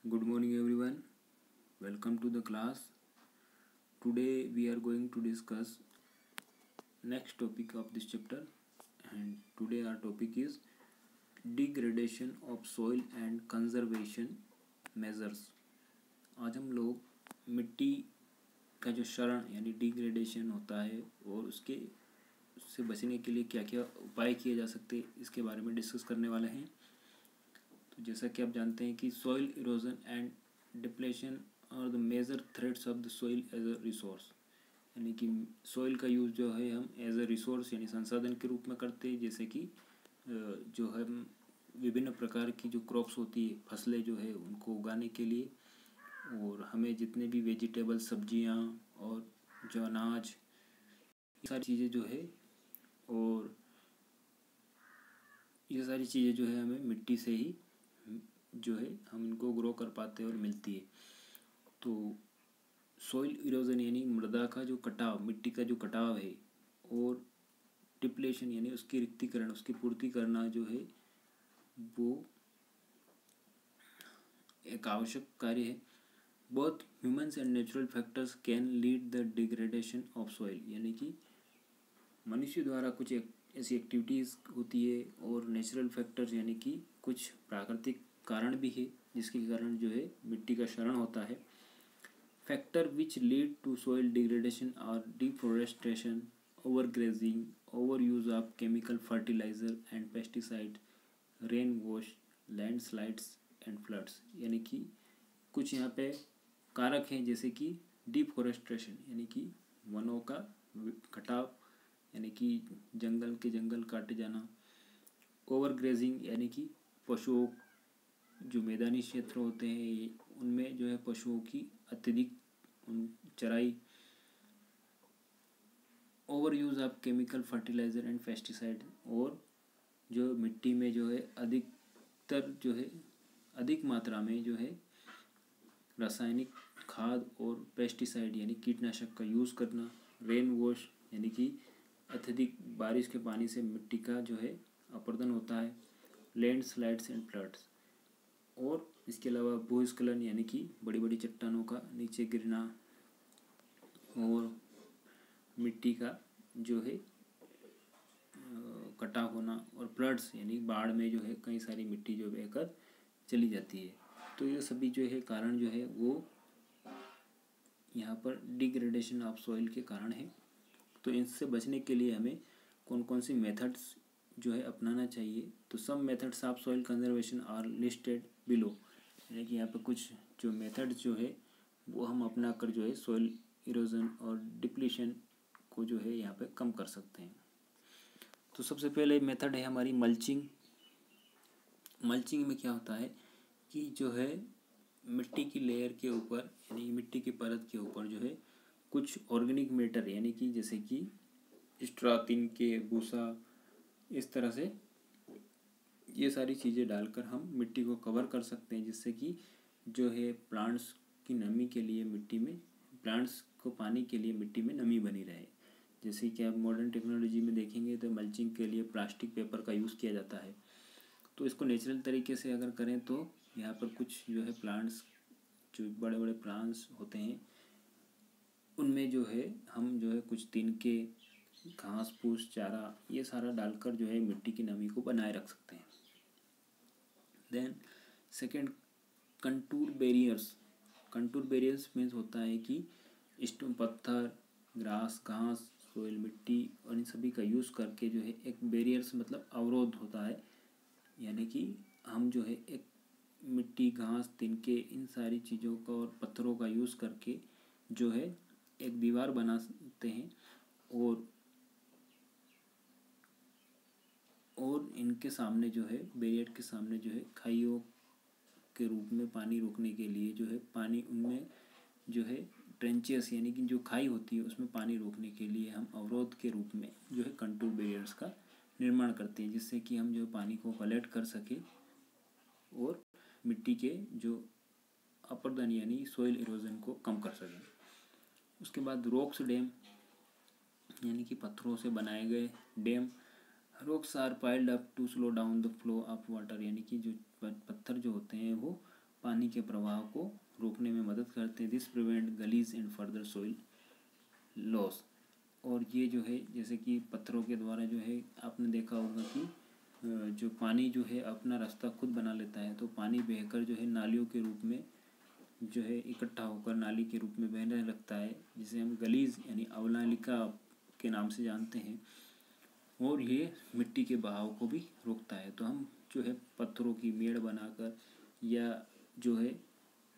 Good morning, everyone. Welcome to the class. Today we are going to discuss next topic of this chapter, and today our topic is degradation of soil and conservation measures. आज हम लोग मिट्टी का जो क्षरण यानी degradation होता है और उससे बचने के लिए क्या क्या उपाय किए जा सकते हैं इसके बारे में डिस्कस करने वाले हैं। तो जैसा कि आप जानते हैं कि सॉइल इरोजन एंड डिप्लेशन और the major threats of the soil as a resource, यानी कि सॉइल का यूज़ जो है हम एज अ रिसोर्स यानी संसाधन के रूप में करते हैं। जैसे कि जो हम विभिन्न प्रकार की जो क्रॉप्स होती है, फसलें जो है उनको उगाने के लिए, और हमें जितने भी वेजिटेबल सब्जियां और जो अनाज, ये सारी चीज़ें जो है, और ये सारी चीज़ें जो है हमें मिट्टी से ही जो है हम इनको ग्रो कर पाते हैं और मिलती है। तो सॉइल इरोजन यानी मृदा का जो कटाव, मिट्टी का जो कटाव है, और डिप्लेशन यानी उसकी रिक्तीकरण, उसकी पूर्ति करना जो है वो एक आवश्यक कार्य है। Both humans and natural factors can lead the degradation of soil, यानी कि मनुष्य द्वारा कुछ ऐसी एक्टिविटीज़ होती है और नेचुरल फैक्टर्स यानी कि कुछ प्राकृतिक कारण भी है जिसके कारण जो है मिट्टी का क्षरण होता है। Factor which lead to soil degradation are deforestation, overgrazing, over use of chemical fertiliser and pesticide, rain wash, landslides and floods, यानी कि कुछ यहाँ पे कारक हैं जैसे कि डिफॉरेस्टेशन यानी कि वनों का कटाव यानी कि जंगल काटे जाना, ओवरग्रेजिंग यानी कि पशुओं, जो मैदानी क्षेत्र होते हैं उनमें जो है पशुओं की अत्यधिक चराई, over use of chemical fertiliser and pesticide, और जो मिट्टी में जो है अधिक मात्रा में जो है रासायनिक खाद और पेस्टिसाइड यानी कीटनाशक का यूज़ करना, रेन वॉश यानी कि अत्यधिक बारिश के पानी से मिट्टी का जो है अपरदन होता है, लैंड स्लाइड्स एंड फ्लड्स, और इसके अलावा भूस्खलन यानी कि बड़ी बड़ी चट्टानों का नीचे गिरना, और मिट्टी का जो है कटाव होना, और फ्लड्स यानी बाढ़ में जो है कई सारी मिट्टी जो बहकर चली जाती है। तो ये सभी जो है कारण जो है वो यहाँ पर डिग्रेडेशन ऑफ सॉइल के कारण है। तो इनसे बचने के लिए हमें कौन कौन सी मेथड्स जो है अपनाना चाहिए। तो some methods of soil conservation are listed below, यानी कि यहाँ पर कुछ जो मेथड्स जो है वो हम अपना कर जो है सॉइल इरोजन और डिप्लीशन को जो है यहाँ पे कम कर सकते हैं। तो सबसे पहले मेथड है हमारी मल्चिंग। मल्चिंग में क्या होता है कि जो है मिट्टी की लेयर के ऊपर यानी मिट्टी की परत के ऊपर जो है कुछ ऑर्गेनिक मैटर यानी कि जैसे कि स्ट्रा, तिनके, भूसा, इस तरह से ये सारी चीज़ें डालकर हम मिट्टी को कवर कर सकते हैं, जिससे कि जो है प्लांट्स की नमी के लिए मिट्टी में, प्लांट्स को पानी के लिए मिट्टी में नमी बनी रहे। जैसे कि आप मॉडर्न टेक्नोलॉजी में देखेंगे तो मल्चिंग के लिए प्लास्टिक पेपर का यूज़ किया जाता है। तो इसको नेचुरल तरीके से अगर करें तो यहाँ पर कुछ जो है प्लांट्स, जो बड़े बड़े प्लांट्स होते हैं उनमें जो है हम जो है कुछ तिनके, घास फूस, चारा, ये सारा डालकर जो है मिट्टी की नमी को बनाए रख सकते हैं। Then second, contour barriers. Contour barriers means होता है कि स्टोन, पत्थर, ग्रास, घास, सोइल, मिट्टी और इन सभी का यूज़ करके जो है एक बैरियर्स मतलब अवरोध होता है, यानी कि हम जो है एक मिट्टी, घास, तिनके, इन सारी चीज़ों का और पत्थरों का यूज़ करके जो है एक दीवार बना सकते हैं, और इनके सामने जो है बैरियर के सामने जो है खाइयों के रूप में पानी रोकने के लिए जो है पानी उनमें जो है ट्रेंचेस यानी कि जो खाई होती है उसमें पानी रोकने के लिए हम अवरोध के रूप में जो है कंटूर बैरियर्स का निर्माण करते हैं, जिससे कि हम जो पानी को कलेक्ट कर सके और मिट्टी के जो अपरदन यानी सॉइल इरोजन को कम कर सकें। उसके बाद रॉक्स डैम, यानी कि पत्थरों से बनाए गए dam. Rocks are piled up to slow down the flow of water, यानी कि जो पत्थर जो होते हैं वो पानी के प्रवाह को रोकने में मदद करते हैं। This prevent gullies and further soil loss. और ये जो है जैसे कि पत्थरों के द्वारा जो है आपने देखा होगा कि जो पानी जो है अपना रास्ता खुद बना लेता है, तो पानी बहकर जो है नालियों के रूप में जो है इकट्ठा होकर नाली के रूप में बहने लगता है, जिसे हम गलीज यानी अवनालिका के नाम से जानते हैं। और ये मिट्टी के बहाव को भी रोकता है। तो हम जो है पत्थरों की मेड़ बनाकर या जो है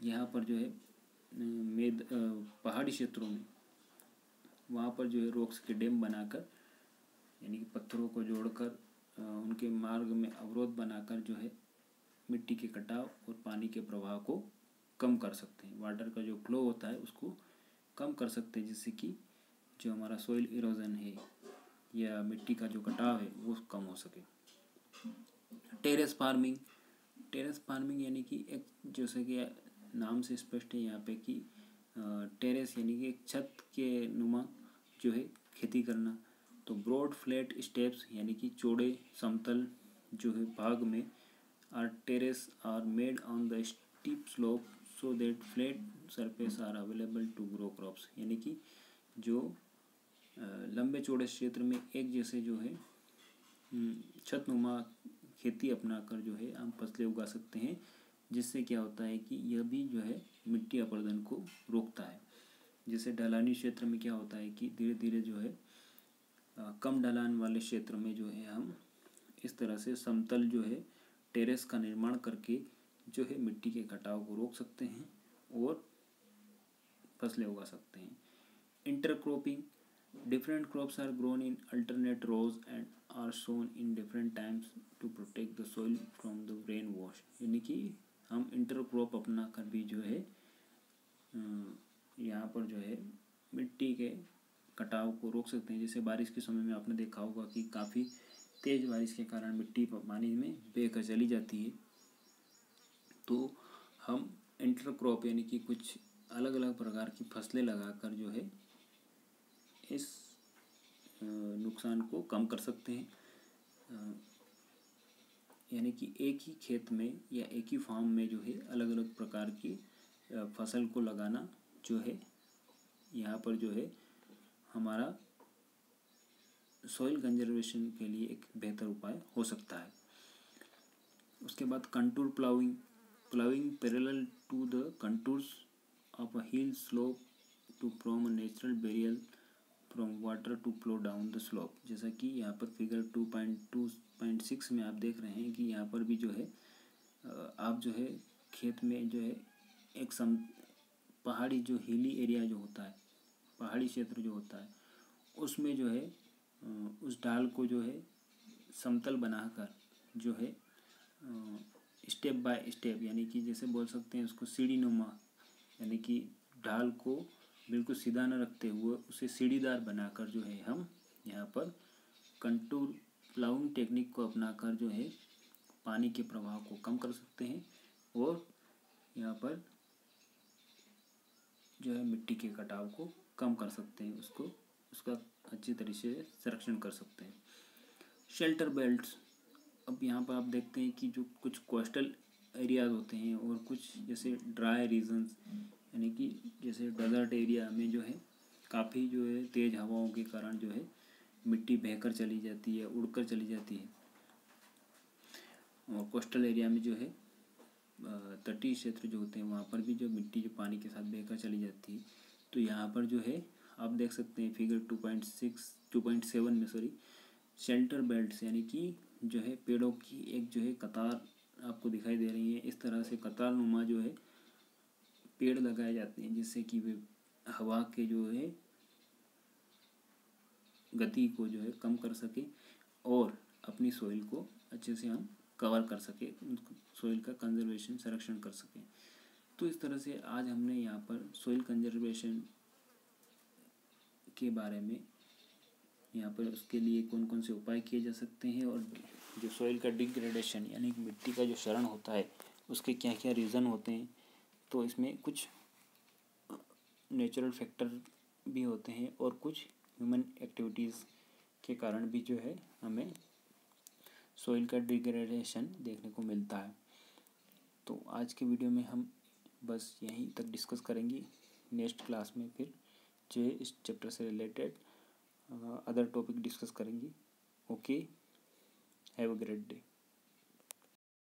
यहाँ पर जो है पहाड़ी क्षेत्रों में वहाँ पर जो है रॉक्स के डैम बनाकर यानी कि पत्थरों को जोड़कर उनके मार्ग में अवरोध बनाकर जो है मिट्टी के कटाव और पानी के प्रवाह को कम कर सकते हैं। वाटर का जो फ्लो होता है उसको कम कर सकते हैं, जिससे कि जो हमारा सॉइल इरोजन है या मिट्टी का जो कटाव है वो कम हो सके। टेरेस फार्मिंग यानी कि एक जैसे कि नाम से स्पष्ट है यहाँ पे कि टेरेस यानी कि एक छत के नुमा जो है खेती करना। तो ब्रॉड फ्लैट स्टेप्स यानी कि चौड़े समतल जो है भाग में are terrace are made on the steep slope so that flat surface are available to grow crops. यानी कि जो लंबे चौड़े क्षेत्र में एक जैसे जो है छतनुमा खेती अपनाकर जो है हम फसलें उगा सकते हैं, जिससे क्या होता है कि यह भी जो है मिट्टी अपरदन को रोकता है। जैसे ढलानी क्षेत्र में क्या होता है कि धीरे धीरे जो है कम ढलान वाले क्षेत्र में जो है हम इस तरह से समतल जो है टेरेस का निर्माण करके जो है मिट्टी के कटाव को रोक सकते हैं और फसलें उगा सकते हैं। Intercropping, different crops are grown in alternate rows and are sown in different times to protect the soil from the rain wash. यानी कि हम इंटरक्रॉप अपना कर भी जो है यहाँ पर जो है मिट्टी के कटाव को रोक सकते हैं। जैसे बारिश के समय में आपने देखा होगा कि काफ़ी तेज़ बारिश के कारण मिट्टी पानी में बहकर चली जाती है, तो हम इंटरक्रॉप यानी कि कुछ अलग अलग प्रकार की फसलें लगाकर जो है इस नुकसान को कम कर सकते हैं। यानी कि एक ही खेत में या एक ही फार्म में जो है अलग अलग प्रकार की फसल को लगाना जो है यहाँ पर जो है हमारा सॉइल कंजर्वेशन के लिए एक बेहतर उपाय हो सकता है। उसके बाद contour ploughing parallel to the contours of a hill slope to form a natural barrier from water to flow down the slope. जैसा कि यहाँ पर फिगर 2.2.6 में आप देख रहे हैं कि यहाँ पर भी जो है आप जो है खेत में जो है एक पहाड़ी जो हिली एरिया जो होता है, पहाड़ी क्षेत्र जो होता है, उसमें जो है उस ढाल को जो है समतल बनाकर जो है स्टेप बाय स्टेप यानी कि जैसे बोल सकते हैं उसको सीढ़ी नुमा, यानी कि ढाल को बिल्कुल सीधा न रखते हुए उसे सीढ़ीदार बनाकर जो है हम यहाँ पर कंटूर प्लाउइंग टेक्निक को अपनाकर जो है पानी के प्रवाह को कम कर सकते हैं और यहाँ पर जो है मिट्टी के कटाव को कम कर सकते हैं, उसका अच्छी तरीके से संरक्षण कर सकते हैं। शेल्टर बेल्ट्स, अब यहाँ पर आप देखते हैं कि जो कुछ कोस्टल एरियाज होते हैं और कुछ जैसे ड्राई रीजन्स यानी कि जैसे डेजर्ट एरिया में जो है काफ़ी जो है तेज़ हवाओं के कारण जो है मिट्टी बहकर चली जाती है, उड़कर चली जाती है। और कोस्टल एरिया में जो है तटीय क्षेत्र जो होते हैं वहाँ पर भी जो मिट्टी जो पानी के साथ बहकर चली जाती है। तो यहाँ पर जो है आप देख सकते हैं फिगर 2.7 में शेल्टर बेल्ट्स यानी कि जो है पेड़ों की एक जो है कतार आपको दिखाई दे रही है। इस तरह से कतार नुमा जो है पेड़ लगाए जाते हैं, जिससे कि वे हवा के जो है गति को जो है कम कर सके और अपनी सॉइल को अच्छे से हम कवर कर सके, सॉइल का कंजर्वेशन संरक्षण कर सके। तो इस तरह से आज हमने यहाँ पर सॉइल कंजर्वेशन के बारे में यहाँ पर उसके लिए कौन कौन से उपाय किए जा सकते हैं और जो सॉइल का डिग्रेडेशन यानी कि मिट्टी का जो क्षरण होता है उसके क्या क्या रीज़न होते हैं। तो इसमें कुछ नेचुरल फैक्टर भी होते हैं और कुछ ह्यूमन एक्टिविटीज़ के कारण भी जो है हमें सॉइल का डिग्रेडेशन देखने को मिलता है। तो तो आज के वीडियो में हम बस यहीं तक डिस्कस करेंगे। नेक्स्ट क्लास में फिर जो है इस चैप्टर से रिलेटेड अदर टॉपिक डिस्कस करेंगे। Okay, have a great day.